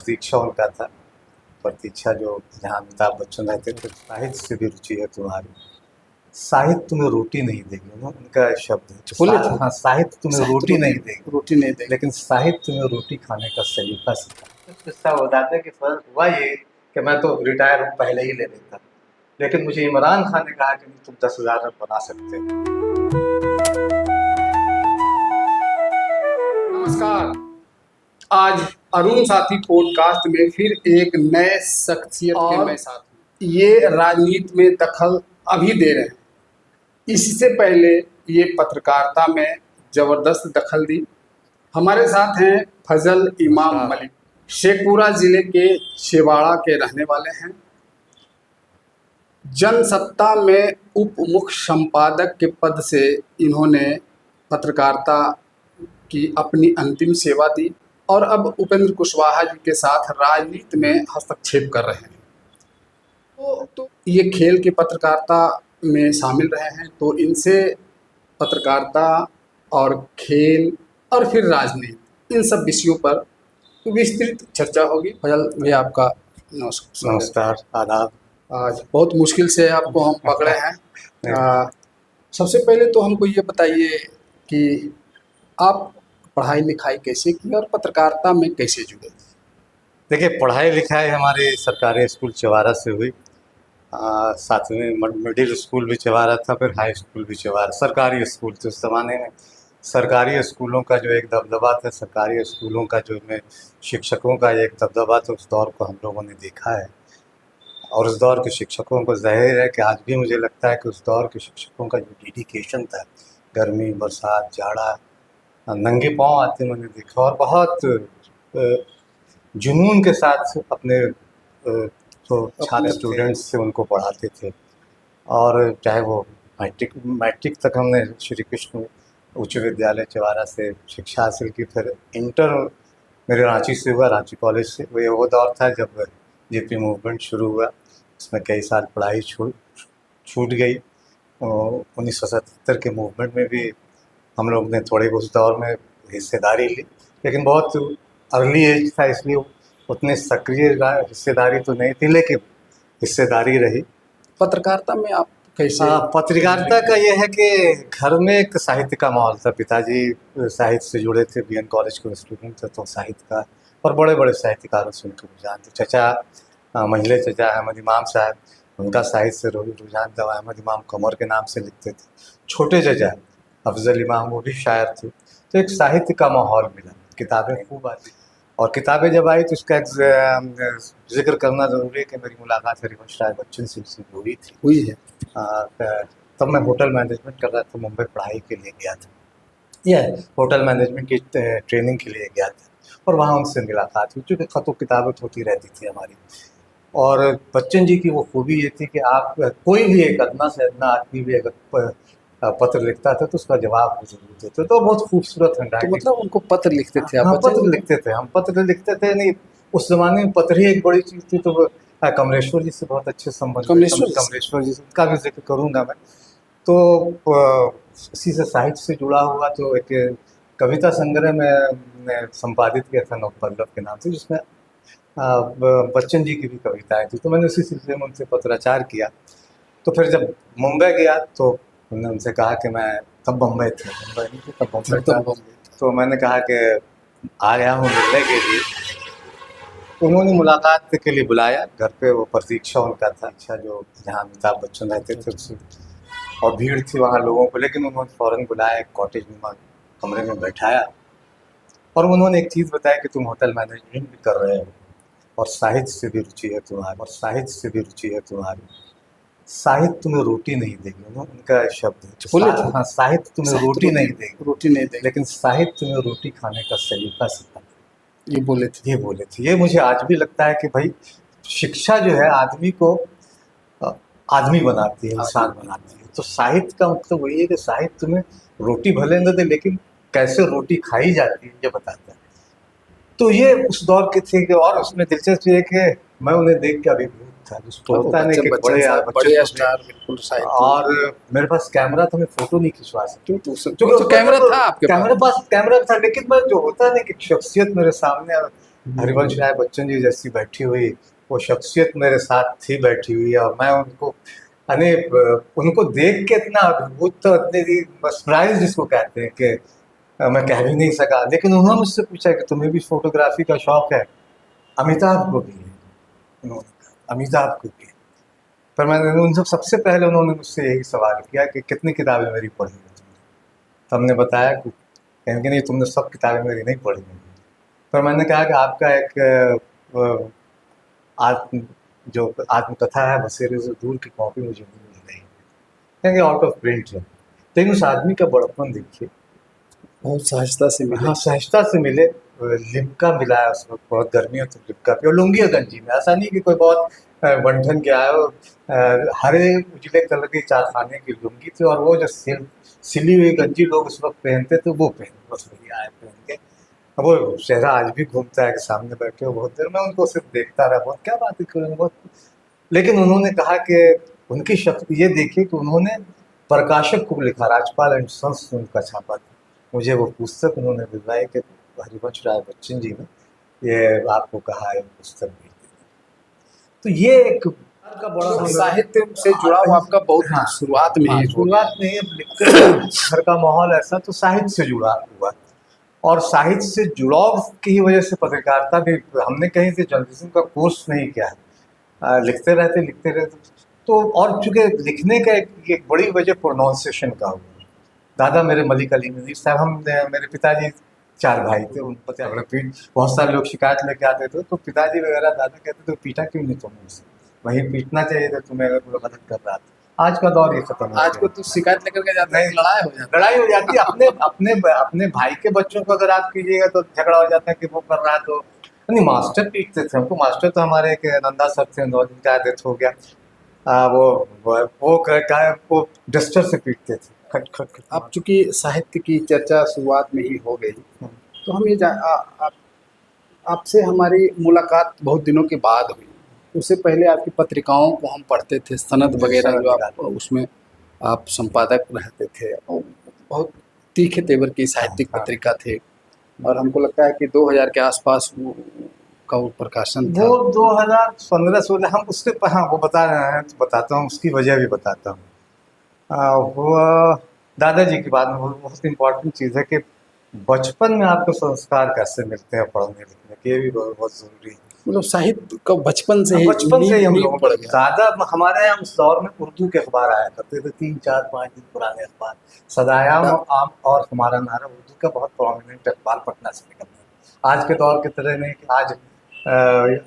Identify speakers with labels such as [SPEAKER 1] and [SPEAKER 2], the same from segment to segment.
[SPEAKER 1] प्रतीक्षा उनका था। प्रतीक्षा जो जहाँ अमिताभ बच्चन रहते थे, साहित्य से भी रुचि है तुम्हारी, साहित्य तुम्हें रोटी नहीं देगी, उनका शब्द है।
[SPEAKER 2] बोले थे।
[SPEAKER 1] हाँ, साहित्य तुम्हें रोटी नहीं देगी,
[SPEAKER 2] रोटी नहीं देगी,
[SPEAKER 1] लेकिन साहित्य तुम्हें रोटी खाने का सलीका सिखा। किस्सा बताते हैं कि फर्क हुआ ये कि मैं तो रिटायर पहले ही ले लेता, लेकिन मुझे इमरान खान ने कहा कि तुम 10,000 रन बना सकते हो।
[SPEAKER 2] नमस्कार। आज अरुण साथी पॉडकास्ट में फिर एक नए शख्सियत के मैं साथ हूं। ये राजनीति में दखल अभी दे रहे हैं, इससे पहले ये पत्रकारिता में जबरदस्त दखल दी। हमारे साथ हैं फजल इमाम मलिक, शेखपुरा जिले के छिवाड़ा के रहने वाले हैं। जनसत्ता में उप मुख्य संपादक के पद से इन्होंने पत्रकारिता की अपनी अंतिम सेवा दी और अब उपेंद्र कुशवाहा जी के साथ राजनीति में हस्तक्षेप कर रहे हैं। तो ये खेल की पत्रकारिता में शामिल रहे हैं, तो इनसे पत्रकारिता और खेल और फिर राजनीति, इन सब विषयों पर विस्तृत चर्चा होगी। फजल भैया, आपका
[SPEAKER 1] नमस्कार, आदाब।
[SPEAKER 2] आज बहुत मुश्किल से आपको हम पकड़े हैं। सबसे पहले तो हमको ये बताइए कि आप पढ़ाई लिखाई कैसे की और पत्रकारिता में कैसे जुड़े?
[SPEAKER 1] देखिए, पढ़ाई लिखाई हमारी सरकारी स्कूल चवारा से हुई। साथ में मिडिल स्कूल भी चवारा था, फिर हाई स्कूल भी चवारा। सरकारी स्कूल थे उस ज़माने में। सरकारी स्कूलों का जो एक दबदबा था, सरकारी स्कूलों का जो में शिक्षकों का एक दबदबा था, उस दौर को हम लोगों ने देखा है। और उस दौर के शिक्षकों को जाहिर है कि आज भी मुझे लगता है कि उस दौर के शिक्षकों का जो डेडिकेशन था, गर्मी, बरसात, जाड़ा, नंगे पाँव आते मैंने देखा और बहुत जुनून के साथ अपने जो छात्र स्टूडेंट्स से उनको पढ़ाते थे। और चाहे वो मैट्रिक तक हमने श्री कृष्ण उच्च विद्यालय चवारा से शिक्षा हासिल की। फिर इंटर मेरे रांची से हुआ, रांची कॉलेज से। वो दौर था जब जेपी मूवमेंट शुरू हुआ, उसमें कई साल पढ़ाई छूट गई। 1977 के मूवमेंट में भी हम लोग ने थोड़े उस दौर में हिस्सेदारी ली, लेकिन बहुत अर्ली एज था, इसलिए उतने सक्रिय हिस्सेदारी तो नहीं थी, लेकिन हिस्सेदारी रही।
[SPEAKER 2] पत्रकारिता में आप कैसे?
[SPEAKER 1] पत्रकारिता का ये है कि घर में एक साहित्य का माहौल था। पिताजी साहित्य से जुड़े थे, बीएन कॉलेज के स्टूडेंट थे, तो साहित्य का और बड़े बड़े साहित्यकारों से उनको रुझान थे। चचा मंझले चचा अहमद इमाम साहब, उनका साहित्य से रुझान था। अहमद इमाम कमर के नाम से लिखते थे। छोटे चचा अफजल इमाम, वो भी शायर थे। तो एक साहित्य का माहौल मिला, किताबें खूब आती। और किताबें जब आई तो उसका एक जिक्र करना ज़रूरी है कि मेरी मुलाकात हरिवंश राय बच्चन से हुई है। तब मैं होटल मैनेजमेंट कर रहा था, मुंबई पढ़ाई के लिए गया था। यह होटल मैनेजमेंट की ट्रेनिंग के लिए गया था और वहाँ उनसे मुलाकात हुई, क्योंकि खतों किताबत होती रहती थी हमारी। और बच्चन जी की वो खूबी ये थी कि आप कोई भी एक अदना से अदना आदमी भी अगर पत्र लिखता था तो उसका जवाब जरूर देते। तो बहुत खूबसूरत
[SPEAKER 2] तो मतलब उनको पत्र लिखते थे आप?
[SPEAKER 1] हाँ, पत्र लिखते थे, हम पत्र लिखते थे। नहीं, उस जमाने में पत्र ही एक बड़ी चीज़ थी। तो कमलेश्वर जी से बहुत अच्छे संबंध, कमलेश्वर जी का भी जिक्र करूँगा मैं। तो इसी से साहित्य से जुड़ा हुआ तो एक कविता संग्रह में संपादित किया था नवपल्लव के नाम से, जिसमें बच्चन जी की भी कविताएं थी। तो मैंने उसी सिलसिले में उनसे पत्राचार किया। तो फिर जब मुंबई गया तो उन्होंने उनसे कहा कि मैं तब बम्बई नहीं थे, तब बम्बई था। तो मैंने कहा कि आ गया हूँ मिलने के लिए। उन्होंने मुलाकात के लिए बुलाया घर पे। वो प्रतीक्षा उनका था, अच्छा जो जहाँ अमिताभ बच्चन रहते थे उससे, और भीड़ थी वहाँ लोगों को। लेकिन उन्होंने फ़ौरन बुलाया, एक कॉटेज नुमा कमरे में बैठाया और उन्होंने एक चीज़ बताया कि तुम होटल मैनेजमेंट भी कर रहे हो और साहित्य से भी रुचि है तुम्हारी, साहित्य तुम्हें रोटी नहीं देगी, उनका शब्द है। हाँ, साहित्य तुम्हें रोटी नहीं देगी, लेकिन साहित्य तुम्हें रोटी खाने का सलीका सिखा। ये बोले थे। ये मुझे आज भी लगता है कि भाई शिक्षा जो है आदमी को आदमी बनाती है, इंसान बनाती है। तो साहित्य का मतलब वही है कि साहित्य तुम्हें रोटी भले न दे, लेकिन कैसे रोटी खाई जाती है ये बताता है। तो ये उस दौर के थे कि, और उसमें दिलचस्प ये कि मैं उन्हें देख के अभिभूत था। जिसको होता नहीं कि बड़े स्टार, बिल्कुल साहित्य। और मेरे पास कैमरा था, मैं फोटो नहीं खिंचवा सकती। तो कैमरा था आपके पास? कैमरा था, लेकिन मैं जो होता नहीं कि शख्सियत मेरे सामने हरिवंश राय बच्चन जी जैसी बैठी हुई वो शख्सियत मेरे साथ थी बैठी हुई, और मैं उनको अने उनको देख के इतना अभिभूत था, इतनी सरप्राइज जिसको कहते हैं कि मैं कह भी नहीं सका। लेकिन उन्होंने मुझसे पूछा कि तुम्हें भी फोटोग्राफी का शौक है? अमिताभ को भी है, उन्होंने कहा अमिताभ को भी है। पर मैंने उन सबसे पहले उन्होंने मुझसे यही सवाल किया कि कितनी किताबें मेरी पढ़ी है तुमने? तो हमने बताया कि कहेंगे नहीं तुमने सब किताबें मेरी नहीं पढ़ी हैं। पर मैंने कहा कि आपका एक आत्म जो आत्मकथा है बसेरे से दूर की कॉपी मुझे नहीं मिल रही, कहेंगे आउट ऑफ प्रिंट है। लेकिन उस आदमी का बड़प्पन देखिए,
[SPEAKER 2] बहुत सहजता से मिले।
[SPEAKER 1] हाँ सहजता से मिले। लिमका मिला है उस वक्त, बहुत गर्मी हो तो लिमका पियो, लुंगी और गंजी में, ऐसा नहीं कि कोई बहुत बंधन के आए हो। हरे उजले कलर की चारखाने की लुंगी थी, और वो जो सिली हुई गंजी लोग उस वक्त पहनते थे वो पहन, बस वही आए पहन के। अब वो चेहरा आज भी घूमता है कि सामने बैठे हो बहुत देर, मैं उनको सिर्फ देखता रहा, बहुत क्या बात करूँ बहुत। लेकिन उन्होंने कहा कि उनकी शक्ति ये देखिए कि उन्होंने प्रकाशक को लिखा, राजपाल एंड सन्स ने उनका छापा था। मुझे वो पुस्तक उन्होंने भिजवाई कि हरिवंश राय बच्चन जी ने ये आपको कहा है पुस्तक भेज देना। तो ये एक का बड़ा
[SPEAKER 2] साहित्य से जुड़ा हुआ आपका बहुत
[SPEAKER 1] हाँ,
[SPEAKER 2] शुरुआत में ही हो
[SPEAKER 1] शुरुआत में ही लिखते घर का माहौल ऐसा, तो साहित्य से जुड़ा हुआ, और साहित्य से जुड़ाव की वजह से पत्रकारिता भी हमने कहीं से जर्नलिज्म का कोर्स नहीं किया है, लिखते रहते। तो और चूंकि लिखने का एक बड़ी वजह प्रोनाउंसिएशन का हुआ। दादा मेरे मलिक अली नज़ीर साहब, हम मेरे पिताजी 4 भाई थे, उन पता बहुत सारे लोग शिकायत लेके आते थे, तो पिताजी वगैरह दादा कहते थे पीटा क्यों नहीं तुमने उसे, वहीं पीटना चाहिए था तुम्हें अगर वो गलत कर रहा था। आज का दौर ये खत्म हो
[SPEAKER 2] आज को तो शिकायत लेकर के जाते हैं, लड़ाई हो जाती है।
[SPEAKER 1] लड़ाई हो जाती है। अपने भाई के बच्चों को अगर आप कीजिएगा तो झगड़ा हो जाता है कि वो कर रहा है तो नहीं। मास्टर पीटते थे हमको, मास्टर तो हमारे एक नंदा सर थे, जिनका डेथ हो गया। वो डस्टर से पीटते थे, खट खट खट।
[SPEAKER 2] अब चूंकि साहित्य की चर्चा शुरुआत में ही हो गई, तो हम ये आपसे हमारी मुलाकात बहुत दिनों के बाद हुई। उससे पहले आपकी पत्रिकाओं को हम पढ़ते थे, सनद वगैरह जो आप उसमें आप संपादक रहते थे, और बहुत तीखे तेवर की साहित्यिक पत्रिका थे, और हमको लगता है कि 2000 के आसपास का वो प्रकाशन था।
[SPEAKER 1] वो 2015-16 हम उसके हाँ वो बता रहे हैं तो बताता हूँ, उसकी वजह भी बताता हूँ। वो दादाजी की बात में बहुत इम्पोर्टेंट चीज़ है कि बचपन में आपको संस्कार कैसे मिलते हैं पढ़ने लिखने के, ये भी बहुत ज़रूरी है।
[SPEAKER 2] मतलब साहित्य का बचपन से
[SPEAKER 1] ही हम लोग
[SPEAKER 2] पढ़ गया।
[SPEAKER 1] ज़्यादा हमारे यहाँ उस दौर में उर्दू के अखबार आया करते थे, 3, 4, 5 दिन पुराने अखबार, सदायाम आम और हमारा नारा, उर्दू का बहुत प्रोमिनेंट अखबार पटना से निकलता है। आज के दौर की तरह नहीं कि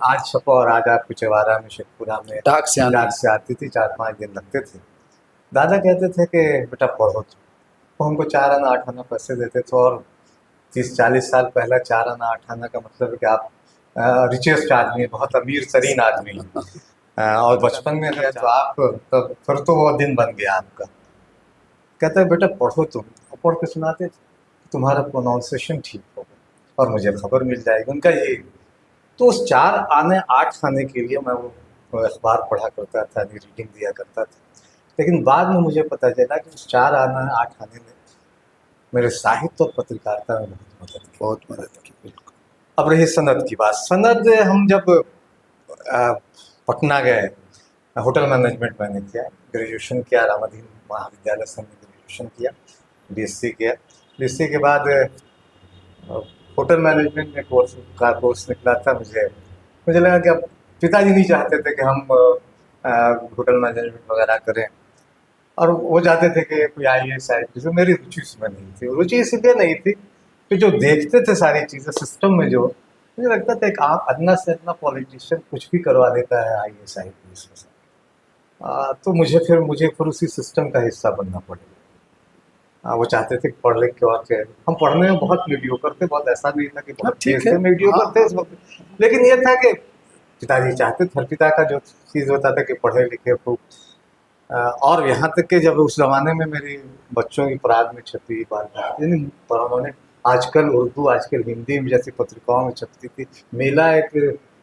[SPEAKER 1] आज छपो और आज आपको चवारा में शेखपुरा में
[SPEAKER 2] डाक से
[SPEAKER 1] आती थी, 4-5 दिन लगते थे। दादा कहते थे कि बेटा पढ़ो, तो हमको 4 आना 8 आना पैसे देते थे, और 30-40 साल पहला 4 आना 8 आना का मतलब है कि आप रिचेस्ट आदमी, बहुत अमीर तरीन आदमी, और बचपन में है तो आप तब फिर तो वो दिन बन गया आपका। कहता है बेटा पढ़ो तुम, पढ़ के सुनाते थे तुम्हारा प्रोनाउंसिएशन ठीक होगा और मुझे खबर मिल जाएगी, उनका ये। तो उस 4 आने 8 आने के लिए मैं वो अखबार पढ़ा करता था, रीडिंग दिया करता था। लेकिन बाद में मुझे पता चला कि उस 4 आना 8 आने ने मेरे साहित्य और पत्रकारिता में बहुत मदद की। बिल्कुल। अब रही सनद की बात, सनद हम जब पटना गए, होटल मैनेजमेंट मैंने किया, ग्रेजुएशन किया, रामाधीन महाविद्यालय से हमने ग्रेजुएशन किया, बीएससी किया। बीएससी के बाद होटल मैनेजमेंट में कोर्स निकला था। मुझे लगा कि अब पिताजी नहीं चाहते थे कि हम होटल मैनेजमेंट वगैरह करें, और वो चाहते थे कि कोई IAS IPS, मेरी रुचि उसमें नहीं थी। रुचि इसलिए नहीं थी कि जो देखते थे सारी चीज़ें सिस्टम में, जो मुझे लगता था एक अदना से अदना पॉलिटिशियन कुछ भी करवा देता है IAS IPS में से। तो मुझे फिर उसी सिस्टम का हिस्सा बनना पड़ेगा। वो चाहते थे कि पढ़ लिख के, और हम पढ़ने में बहुत मीडियोकर थे, बहुत ऐसा नहीं था कि बहुत तेज थे, मीडियोकर थे इस वक्त। लेकिन ये था कि पिताजी चाहते थे, हर पिता का जो चीज़ होता था कि पढ़े लिखे खूब। और यहाँ तक कि जब उस ज़माने में मेरी बच्चों की पराग में छपी बात, यानी उन्होंने आजकल उर्दू, आजकल हिंदी में जैसी पत्रिकाओं में छपती थी। मेला एक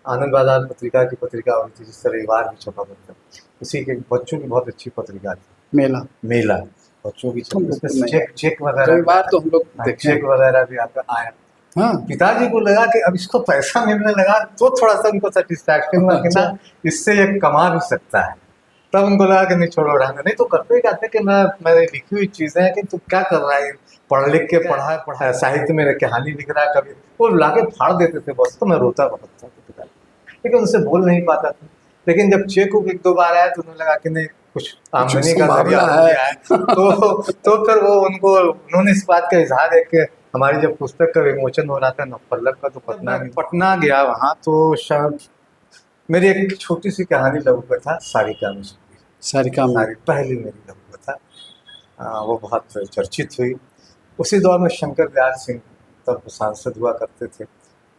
[SPEAKER 1] आनंद बाजार पत्रिका की पत्रिका हुई थी, जिससे रविवार भी छपा करता, उसी के बच्चों की बहुत अच्छी पत्रिका थी, मेला बच्चों की। चेक वगैरह
[SPEAKER 2] तो हम लोग
[SPEAKER 1] चेक वगैरह भी आता आया।
[SPEAKER 2] हाँ
[SPEAKER 1] पिताजी को लगा कि अब इसको पैसा मिलने लगा तो थोड़ा सा उनको सेटिस्फैक्शन हुआ कि ना इससे ये कमा भी सकता है। तब उनको लगा कि नहीं छोड़ो रहने, नहीं तो करते ही कहते कि मेरी लिखी हुई चीजें हैं कि तू क्या कर रहा है, पढ़ लिख के पढ़ा साहित्य में कहानी लिख रहा है, कभी वो लाके फाड़ देते थे बस। तो मैं रोता बहुत था पिताजी, लेकिन उनसे बोल नहीं पाता था। लेकिन जब चेक बुक 1-2 बार आया तो उन्हें लगा कि नहीं कुछ आमदनी का जरिया हो गया है। तो फिर वो उन्होंने इस बात का इजहार है कि हमारी जब पुस्तक का विमोचन हो रहा था नवपल्लव का, तो पटना गया। वहाँ तो शायद मेरी एक छोटी सी कहानी लघु कथा सारिका में छपी।
[SPEAKER 2] सारिका में
[SPEAKER 1] पहली मेरी लघु कथा, वो बहुत चर्चित हुई। उसी दौर में शंकर दयाल सिंह तब सांसद हुआ करते थे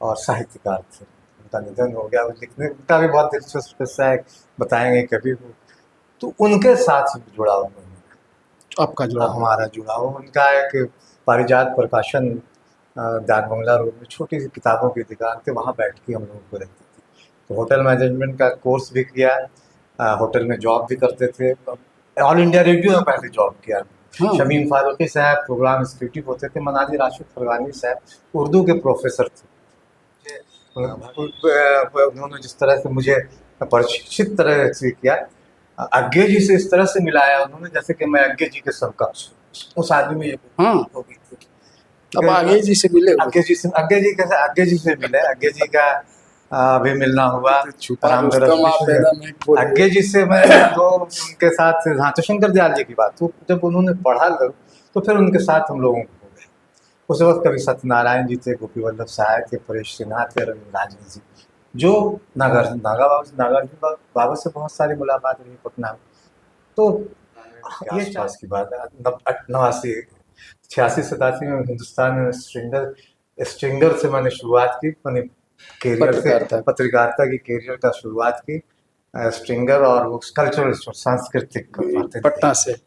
[SPEAKER 1] और साहित्यकार थे। उनका निधन हो गया। लिखने का भी बहुत दिलचस्प किस्सा है, बताएंगे कभी वो। तो उनके साथ जुड़ाव
[SPEAKER 2] आपका जुड़ा
[SPEAKER 1] हमारा जुड़ाव उनका एक पारिजात प्रकाशन डाक बंगला रोड में छोटी सी किताबों की दुकान थी, वहाँ बैठ के हम लोगों को रहती थी। तो होटल मैनेजमेंट का कोर्स भी किया, होटल में जॉब भी करते थे। ऑल इंडिया रेडियो में पहले जॉब किया।
[SPEAKER 2] हाँ।
[SPEAKER 1] शमीम फारूकी साहब प्रोग्राम एग्जीक्यूटिव होते थे, मनाजी राशिद फरगानी साहब उर्दू के प्रोफेसर थे। उन्होंने जिस तरह से मुझे प्रशिक्षित तरह से किया, अज्ञे जी से इस तरह से मिलाया उन्होंने जैसे कि मैं अज्ञे जी के समकक्ष उस आदमी में ये
[SPEAKER 2] हाँ।
[SPEAKER 1] हो गई थी।
[SPEAKER 2] अब आगे जी से मिले,
[SPEAKER 1] अज्ञे जी से मिले, अज्ञे जी का भी मिलना हुआ। अज्ञे जी से मैं तो उनके साथ, हाँ तो शंकर दयाल जी की बात, तो जब उन्होंने पढ़ा तो फिर उनके साथ हम लोगों को हो गए। उस वक्त कभी सत्यनारायण जी थे, गोपी वल्लभ सहाय थे, परेश सिन्हा थे, रविंद्र जी, जो नागार्जुन बाबा से बहुत सारी मुलाकात रही पटना में। तो ये आसपास की बात है, 89 86-87 में हिंदुस्तान में स्ट्रिंगर से मैंने शुरुआत की, मैंने कैरियर से पत्रकारिता की कैरियर का शुरुआत की स्ट्रिंगर और वो कल्चरल सांस्कृतिक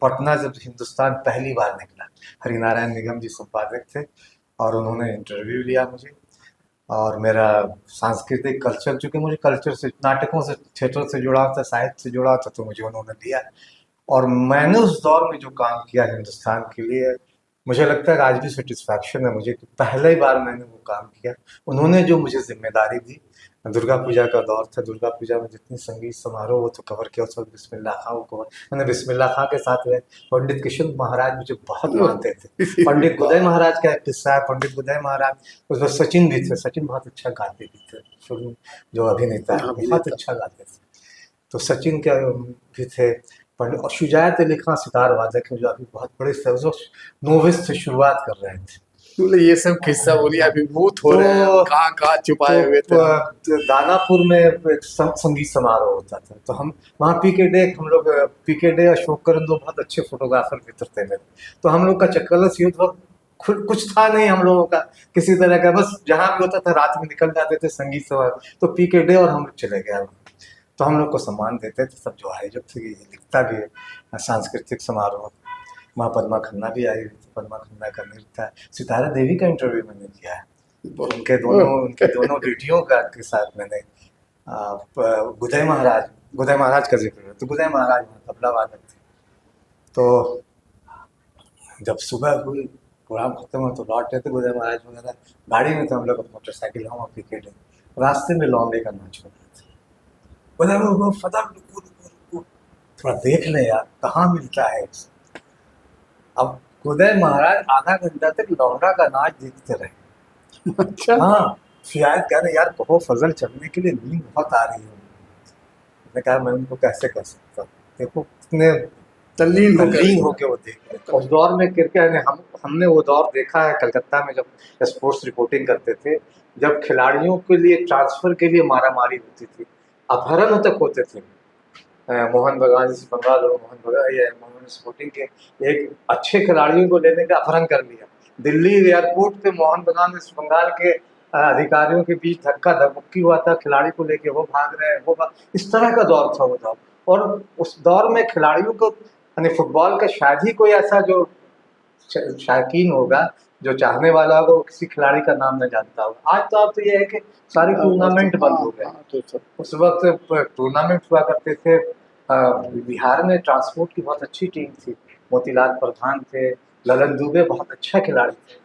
[SPEAKER 1] पटना जब हिंदुस्तान पहली बार निकला, हरिनारायण निगम जी संपादक थे और उन्होंने इंटरव्यू लिया मुझे। और मेरा सांस्कृतिक कल्चर, चूँकि मुझे कल्चर से, नाटकों से, थिएटर से जुड़ा था, साहित्य से जुड़ा था, तो मुझे उन्होंने दिया। और मैंने उस दौर में जो काम किया हिंदुस्तान के लिए, मुझे लगता है आज भी सेटिस्फैक्शन है मुझे कि पहले ही बार मैंने वो काम किया। उन्होंने जो मुझे जिम्मेदारी दी, दुर्गा पूजा का दौर था, दुर्गा पूजा में जितनी संगीत समारोह वो तो कवर किया, उस वक्त बिस्मिल्लाह खां को कवर, मैंने बिस्मिल्लाह खां के साथ रहे। पंडित किशन महाराज मुझे बहुत मानते थे। पंडित गुदय महाराज का एक किस्सा है, पंडित गुदय महाराज, उसमें सचिन भी थे, सचिन बहुत अच्छा गाते भी थे, फिल्म जो अभिनेता है बहुत अच्छा गाते थे, तो सचिन के भी थे। पंडित और शुजात अली खां सितार वादक है, जो अभी बहुत बड़े नोविस से शुरुआत कर रहे थे।
[SPEAKER 2] ये सब किस्सा बोलिए, अभिभूत हो रहे हैं, कहाँ छुपाए हुए थे।
[SPEAKER 1] दानापुर में एक संगीत समारोह होता था, तो हम वहाँ पीके डे, हम लोग पीके डे, अशोक करन दो बहुत अच्छे फोटोग्राफर मित्र थे मेरे, तो हम लोग का चक्कर युद्ध कुछ था नहीं हम लोगों का किसी तरह का, बस जहाँ भी होता था रात में निकल जाते थे संगीत समारोह, तो पीके डे और हम लोग चले गए। तो हम लोग को सम्मान देते थे सब, जो आयोजक थे, लिखता भी है सांस्कृतिक समारोह। वहाँ पद्मा खन्ना भी आई हुई थी, पद्मा खन्ना का नृत्य था। सितारा देवी का इंटरव्यू मैंने किया है, उनके दोनों बेटियों का के साथ मैंने। गुदय महाराज का जिक्र है, तो गुदय महाराज तबला वादक थे। तो जब सुबह हुई, प्रोग्राम खत्म हुआ, तो लौट रहे थे गुदय महाराज वगैरह, गाड़ी में थे हम लोग, मोटरसाइकिल हम क्रिकेट, रास्ते में लौंडे का नाच हो रहा था, थोड़ा देख ले यार कहाँ मिलता है। अब उदय महाराज आधा घंटा तक लौंडा का नाच देखते रहे।
[SPEAKER 2] अच्छा।
[SPEAKER 1] हाँ, शायद कह रहे यार कहो फजल चलने के लिए नींद बहुत आ रही है। मैंने कहा मैं उनको कैसे कह सकता हूँ, देखो कितने तल्लीन होके वो देख रहे। उस दौर में क्रिकेट हमने वो दौर देखा है कलकत्ता में, जब स्पोर्ट्स रिपोर्टिंग करते थे, जब खिलाड़ियों के लिए ट्रांसफर के लिए मारामारी होती थी, अपहरण तक होते थे। मोहन बगान बंगाल और मोहन स्पोर्टिंग के एक अच्छे खिलाड़ियों को लेने का अपहरण कर लिया। दिल्ली एयरपोर्ट पे मोहन बगान बंगाल के अधिकारियों के बीच धक्का धक्की हुआ था, खिलाड़ी को लेके वो भाग रहे हैं, इस तरह का दौर था वो दौर। और उस दौर में खिलाड़ियों को, यानी फुटबॉल का शायद ही कोई ऐसा जो शौकीन होगा, जो चाहने वाला होगा, वो किसी खिलाड़ी का नाम न जानता होगा। आज तो अब तो ये है कि सारी टूर्नामेंट बंद हो गए। उस वक्त टूर्नामेंट हुआ करते थे। बिहार में ट्रांसपोर्ट की बहुत अच्छी टीम थी, मोतीलाल प्रधान थे, ललन दुबे बहुत अच्छा खिलाड़ी थे।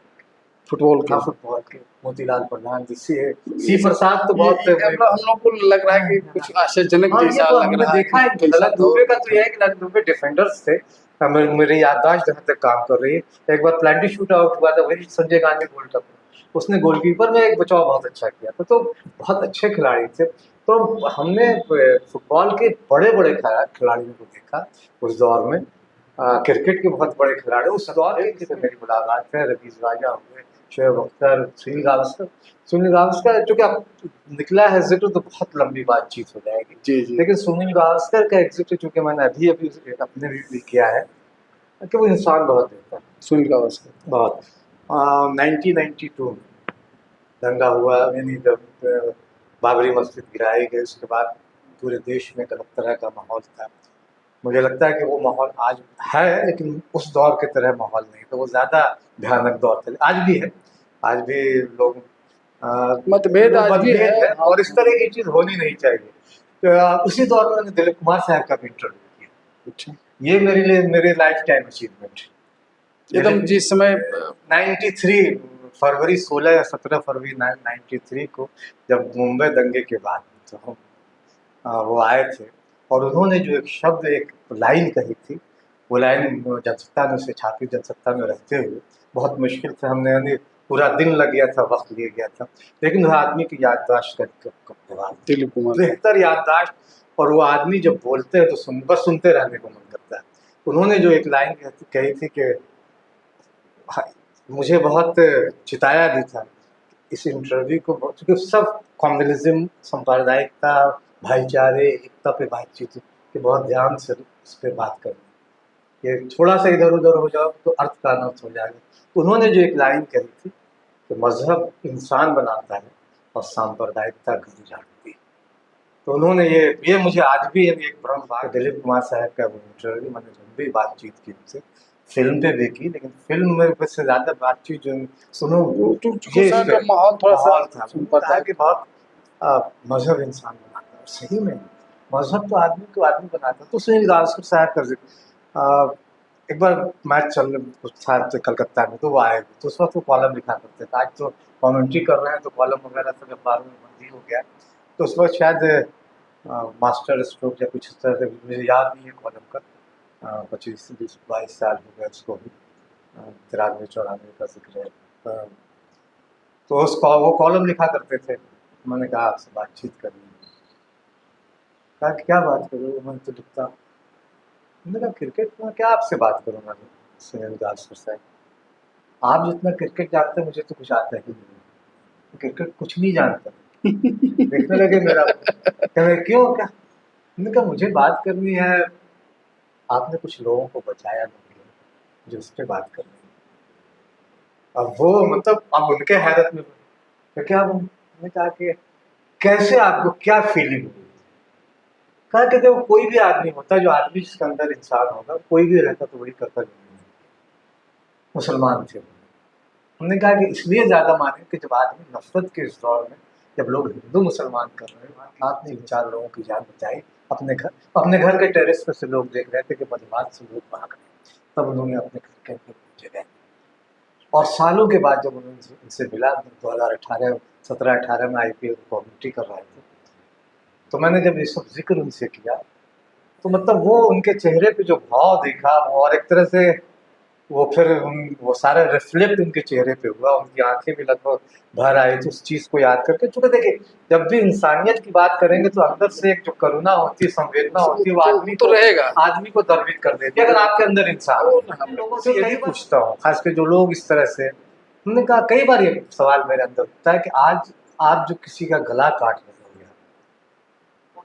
[SPEAKER 2] फुटबॉल के।
[SPEAKER 1] हाँ, फुटबॉल के मोतीलाल प्रधान जी, सी प्रसाद तो बहुत
[SPEAKER 2] हम लोग को लग रहा है कि कुछ आश्चर्यजनक
[SPEAKER 1] हाँ, ये
[SPEAKER 2] जैसा
[SPEAKER 1] तो
[SPEAKER 2] लग
[SPEAKER 1] हमने
[SPEAKER 2] रहा है
[SPEAKER 1] देखा है
[SPEAKER 2] कि
[SPEAKER 1] कि
[SPEAKER 2] कैसा
[SPEAKER 1] ललन
[SPEAKER 2] दौर
[SPEAKER 1] दुबे का
[SPEAKER 2] था।
[SPEAKER 1] तो यह है कि ललन दुबे डिफेंडर्स थे। मेरी याददाश्त जहाँ तक काम कर रही है, एक बार प्लेंटी शूट आउट हुआ था, वही संजय गांधी गोल्ड कप में, उसने गोलकीपर में एक बचाव बहुत अच्छा किया था, तो बहुत अच्छे खिलाड़ी थे। तो हमने फुटबॉल के बड़े बड़े खिलाड़ियों को देखा उस दौर में। क्रिकेट के बहुत बड़े खिलाड़ी उस दौर के, जिससे मेरी मुलाकात है, रवीज राजा हुए, शोएब अख्तर, सुनील गावस्कर, चूंकि अब निकला है जिक्र तो बहुत लंबी बातचीत हो जाएगी।
[SPEAKER 2] जी जी।
[SPEAKER 1] लेकिन सुनील गावस्कर का एक जिक्र चूंकि मैंने अभी अभी अपने भी किया है कि वो इंसान बहुत देता है,
[SPEAKER 2] सुनील गावस्कर
[SPEAKER 1] बहुत। 1992 में दंगा हुआ, यानी जब बाबरी मस्जिद गिराई गई, उसके बाद पूरे देश में एक अलग तरह का माहौल था। मुझे लगता है कि वो माहौल आज है, लेकिन उस दौर के तरह माहौल नहीं था, वो ज़्यादा भयानक दौर था। आज भी है, आज भी लोग
[SPEAKER 2] मतभेद आज भी
[SPEAKER 1] मतभेद
[SPEAKER 2] है।
[SPEAKER 1] है, और इस तरह की चीज़ होनी नहीं चाहिए। तो उसी दौर में मैंने दिलीप कुमार साहब का भी इंटरव्यू किया।
[SPEAKER 2] अच्छा,
[SPEAKER 1] ये मेरे लिए मेरे लाइफ टाइम अचीवमेंट है।
[SPEAKER 2] एकदम जिस समय
[SPEAKER 1] 93 फरवरी 16 या 17 फरवरी 93 को, जब मुंबई दंगे के बाद तो हम वो आए थे, और उन्होंने जो एक शब्द, एक लाइन कही थी, वो लाइन जनसत्ता ने उसे छापी। जनसत्ता में रहते हुए बहुत मुश्किल से हमने, यानी पूरा दिन लग गया था, वक्त लिया गया था, लेकिन वह आदमी की याददाश्त का
[SPEAKER 2] दिलीप कुमार
[SPEAKER 1] बेहतर याददाश्त। और वो आदमी जब बोलते हैं तो बस सुनते रहने को मन करता है। उन्होंने जो एक लाइन कही थी कि मुझे बहुत चिताया भी था इस इंटरव्यू को, क्योंकि सब कम्युनिज्म, सांप्रदायिकता, भाईचारे, एकता पे बातचीत कि बहुत ध्यान से इस पर बात करनी, ये थोड़ा सा इधर उधर हो जाओ तो अर्थ का अनर्थ हो जाएगा। उन्होंने जो एक लाइन कही थी कि मजहब इंसान बनाता है और सांप्रदायिकता घर उजाड़ती है। तो उन्होंने ये मुझे आज भी एक भ्रम भाग, दिलीप कुमार साहब का वो इंटरव्यू, मैंने लंबी बातचीत की उनसे, फिल्म पे भी की, लेकिन फिल्म में से ज़्यादा बातचीत जो सुनो ये इस पे
[SPEAKER 2] माहौल थोड़ा सा
[SPEAKER 1] माहौल था, कहा कि बहुत मजहब इंसान बनाता है, सही में मजहब तो आदमी को आदमी बनाता है। तो सुनील गावस्कर साहब का जिक्र, एक बार मैच चल था कलकत्ता में, तो वो आए, तो उस वक्त वो कॉलम लिखा करते थे। आज तो कॉमेंट्री कर रहे हैं तो कॉलम वगैरह सब अखबारों में बंदी हो गया, तो उस वक्त शायद मास्टर स्ट्रोक या कुछ इस तरह से, मुझे याद नहीं है कॉलम का, 25-22 साल हो गए उसको भी, 93-94 का जिक्र है। तो वो कॉलम लिखा करते थे। मैंने कहा आपसे बातचीत करनी है। कहा कि क्या बात करोगे, मैं तो लिखता हूँ। मैंने कहा क्रिकेट में क्या आपसे बात करूँगा सुनील गावस्कर साहब, आप जितना क्रिकेट जानते हैं मुझे तो कुछ आता ही नहीं, क्रिकेट कुछ नहीं जानता। देखने लगे मेरा, क्यों, क्या? मैंने कहा मुझे बात करनी है, आपने कुछ लोगों को बचाया नहीं, मुझे उस पर बात करनी है। अब वो मतलब अब उनके हैरत में तो क्या, मैंने कहा कि कैसे, आपको क्या फीलिंग हुई? कहा कि देखो, कोई भी आदमी होता है, जो आदमी जिसके अंदर इंसान होगा, कोई भी रहता तो वही करता। मुसलमान थे। हमने कहा कि इसलिए ज़्यादा माने कि जब आदमी नफरत के इस दौर में, जब लोग हिंदू मुसलमान कर रहे हैं, आपने 4 लोगों की जान बचाई। अपने घर के टेरेस पर से लोग देख रहे थे कि बदमाश से लोग भाग रहे हैं, तब उन्होंने अपने घर के जगह, और सालों के बाद जब उन्होंने उनसे मिला, 2017-18 में IPL कमेंट्री कर रहे थे, तो मैंने जब ये सब जिक्र उनसे किया, तो मतलब वो उनके चेहरे पे जो भाव देखा, और एक तरह से वो फिर वो सारा रिफ्लेक्ट उनके चेहरे पे हुआ, उनकी आंखें भी लगभग भर आई थी उस चीज़ को याद करके। चूँकि देखिए, जब भी इंसानियत की बात करेंगे तो अंदर से एक जो करुणा होती है, संवेदना होती है, वो आदमी
[SPEAKER 2] तो रहेगा,
[SPEAKER 1] आदमी को द्रवित कर देती है, अगर आपके अंदर इंसान हो। हम लोगों से यही पूछता हूँ, खासकर जो लोग इस तरह से, हमने कहा कई बार ये सवाल मेरे अंदर उठता है कि आज आप जो किसी का गला काट रहे हो,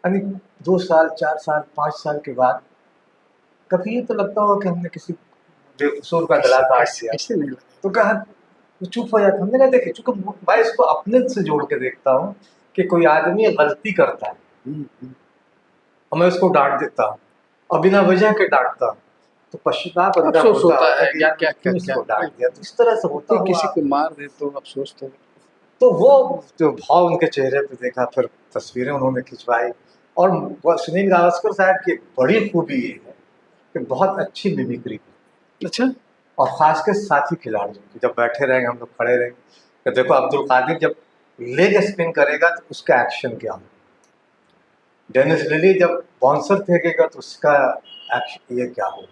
[SPEAKER 1] यानी 2 साल, 4 साल, 5 साल के बाद कभी ये तो लगता हो कि हमने किसी बेकसूर का गला काट दिया, तो कहा चुप हो जाता। हमने कहा देखिए, चूंकि मैं इसको अपने से जोड़ के देखता हूँ कि कोई आदमी गलती करता है और मैं उसको डांट देता हूँ, और बिना वजह के डांटता हूँ, तो पश्चाताप
[SPEAKER 2] अफसोस होता है
[SPEAKER 1] कि यार क्या इसको डांट दिया। तो इस तरह से होता
[SPEAKER 2] कोई किसी को मार दे तो अफसोस
[SPEAKER 1] तो वो जो भाव उनके चेहरे पे देखा, फिर तस्वीरें उन्होंने खिंचवाई। और सुनील गावस्कर साहब की बड़ी खूबी ये है कि बहुत अच्छी मिमिक्री।
[SPEAKER 2] अच्छा,
[SPEAKER 1] और खास के साथी खिलाड़ियों की, जब बैठे रहेंगे हम लोग, खड़े रहेंगे, तो देखो अब्दुल कादिर जब लेग स्पिन करेगा तो उसका एक्शन क्या होगा, डेनिस लिली जब बाउंसर फेंकेगा तो उसका एक्शन ये क्या होगा।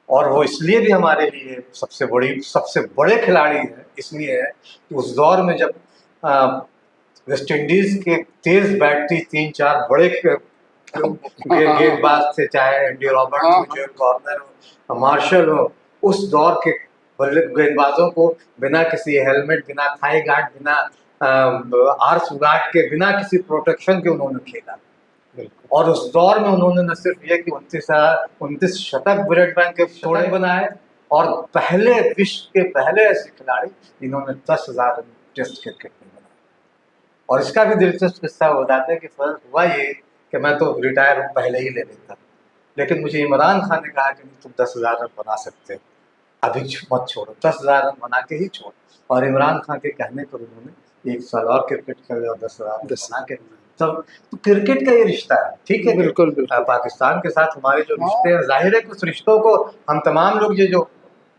[SPEAKER 1] और वो इसलिए भी हमारे लिए सबसे बड़े खिलाड़ी हैं, इसलिए है कि उस दौर में जब वेस्ट इंडीज के तेज बैटरी 3-4 बड़े गेंदबाज थे, चाहे एंडी रॉबर्ट्स हो, जोन कॉर्नर हो, मार्शल हो, उस दौर के गेंदबाजों को बिना किसी हेलमेट, बिना थाई गार्ड, बिना आर्स गार्ड के, बिना किसी प्रोटेक्शन के उन्होंने खेला। और उस दौर में उन्होंने न सिर्फ ये कि 29 शतक ब्रैडमैन के छोड़े बनाए, और विश्व के पहले ऐसे खिलाड़ी जिन्होंने 10,000 रन टेस्ट क्रिकेट में बनाए। और इसका भी दिलचस्प किस्सा हो जाता है कि फर्क हुआ ये कि मैं तो रिटायर पहले ही ले लेता, लेकिन मुझे इमरान खान ने कहा कि तुम 10,000 रन बना सकते हो, अभी मत छोड़ो, 10,000 रन बना के ही छोड़ो। और इमरान खान के कहने पर उन्होंने 1 साल और क्रिकेट खेले और 10,000 रन बना के, तब तो क्रिकेट का ये रिश्ता है, ठीक है।
[SPEAKER 2] बिल्कुल
[SPEAKER 1] पाकिस्तान के साथ हमारे जो रिश्ते हैं, जाहिर है कि उस रिश्तों को हम तमाम लोग ये जो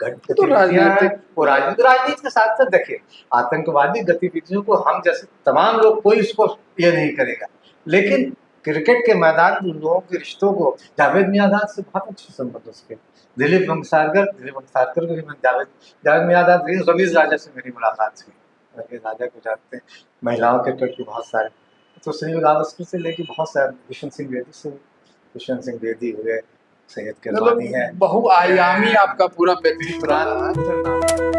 [SPEAKER 2] तो
[SPEAKER 1] राजनीति के साथ साथ देखिए, आतंकवादी गतिविधियों को हम जैसे तमाम लोग, कोई इसको ये नहीं करेगा, लेकिन क्रिकेट के मैदान में लोगों के रिश्तों को, जावेद मियांदाद से बहुत अच्छे संबंध उसके, दिलीप वंसारकर को भी मैं जावेद मियांदाद, रमीज राजा से मेरी मुलाकात हुई, रमीज राजा को जानते हैं, महिलाओं के क्रिकेट के बहुत सारे, तो सुनील गावस्कर से लेके बहुत सारे, किशन सिंह बेदी हुए, सैयद किरमानी है,
[SPEAKER 2] बहुआयामी आपका पूरा व्यक्तित्व रहा है।